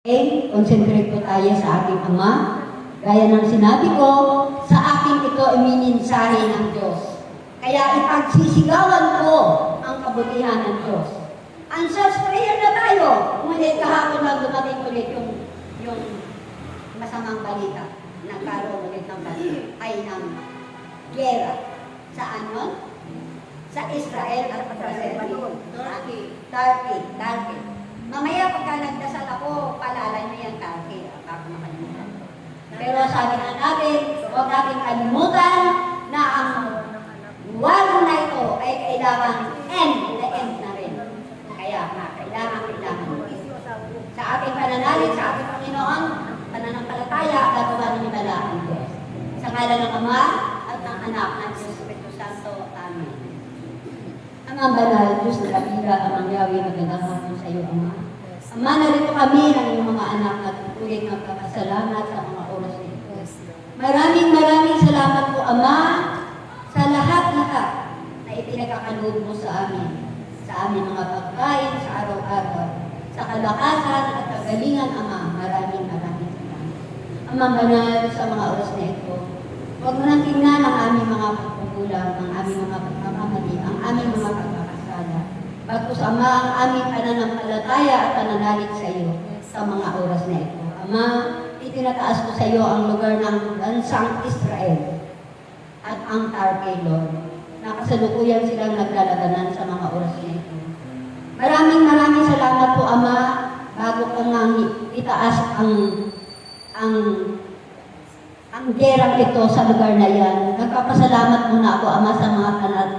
Okay, concentrate po tayo sa ating Ama. Gaya ng sinabi ko, sa akin ito imininsahe ng Diyos. Kaya ipagsisigawan ko ang kabutihan ng Diyos. Answers prayer na tayo. Ngunit kahapon lang dumating ulit yung masamang balita. Nagkaroon ulit ng balita ay ng gera. Saan yun? Sa Israel at Turkey. Mamaya pagka nagdasal ako, paalala niyo yan Turkey. Baka makalimutan. Pero sabi nga natin, huwag natin kalimutan na ang war na ito ay kailangan the end na rin. Kaya kailangan. Sa ating pananalig, sa ating Panginoon, pananampalataya, gagawa ng himala ang Diyos. Sa ngalan ng Ama at ng Anak at ng Espiritu Santo. Amen. Ang banal, Diyos na kapila, Amang Yahweh, magandang hapon sa iyo, Ama. Ama, narito kami ng iyong mga anak at tuloy magpapasalamat sa mga oras na ito. Maraming salamat po, Ama, sa lahat-lahat na ipinagkakaloob mo sa amin. Sa aming mga pagkain, sa araw-araw, sa kalakasan at kagalingan, Ama. Maraming salamat. Amang banal, sa mga oras na ito, huwag mo nang tingnan ang aming mga pagkukulang, ang aming mga pagkakamali, ang aming mga pagkakasala. Bagkus, Ama, ang aming pananampalataya at pananalig sa iyo sa mga oras na ito. Ama, itinataas ko sa iyo ang lugar ng bansang Israel at ang Turkey, Lord. Nakasalukuyan silang naglalaganan sa mga oras na ito. Maraming salamat po, Ama, bago ka nga itaas ang gerang ito sa lugar na yan. Nagpapasalamat muna ako, Ama, sa mga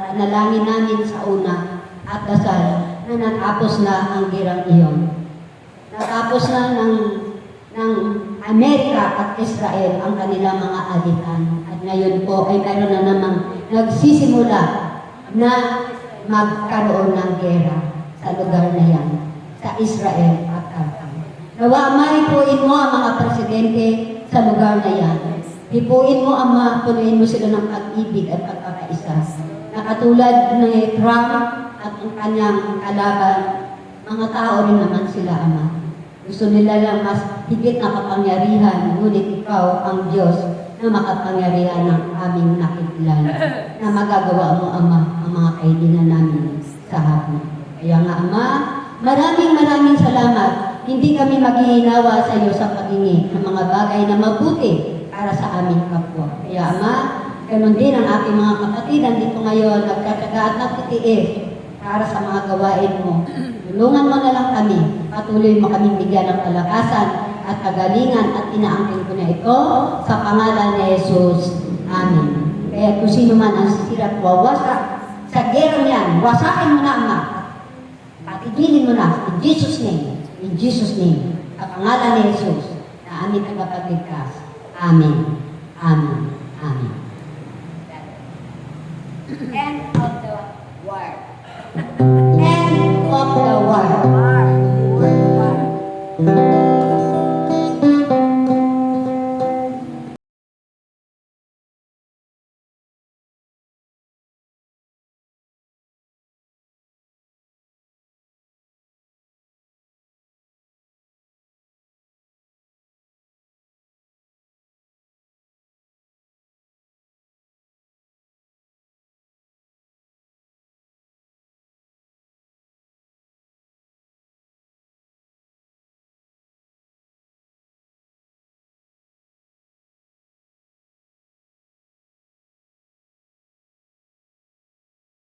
panalangin namin sa una at dasal na natapos na ang gerang iyon. Natapos na ng Amerika at Israel ang kanilang mga alitan. At ngayon po ay mayroon na namang nagsisimula na magkaroon ng gera sa lugar na yan, sa Israel at Turkey. Nawa, Ama, ipuin mo ang mga presidente sa lugar na yan. Ipuin mo, Ama, punuin mo sila ng pag-ibig at pagkakaisa. Nakatulad ng Trump at ang kanyang kalaban, mga tao rin naman sila, Ama. Gusto nila lang mas higit na kapangyarihan, ngunit ikaw ang Diyos na makapangyarihan ng aming nakikilala, na magagawa mo, Ama, ang mga kailangan namin sa hapon. Kaya nga, Ama, maraming salamat. Hindi kami maghihinawa sa iyo sa paghingi ng mga bagay na mabuti para sa aming kapwa. Kaya, Ama, ganun din ang ating mga kapatid nandito ngayon, nagkataga at nagtitiis para sa mga gawain mo. Tulungan mo na lang kami. Patuloy mo kaming bigyan ng kalakasan at kagalingan at inaangkin ko na ito sa pangalan ni Jesus. Amen. Kaya kung sino man ang sisira at wawasak sa gerang yan, wasakin mo na, Ama. Patigilin mo na. In Jesus' name. In Jesus' name. Sa pangalan ni Jesus na aming tagapagligtas. Amen. Amen. Amen. End of the word. End of the word.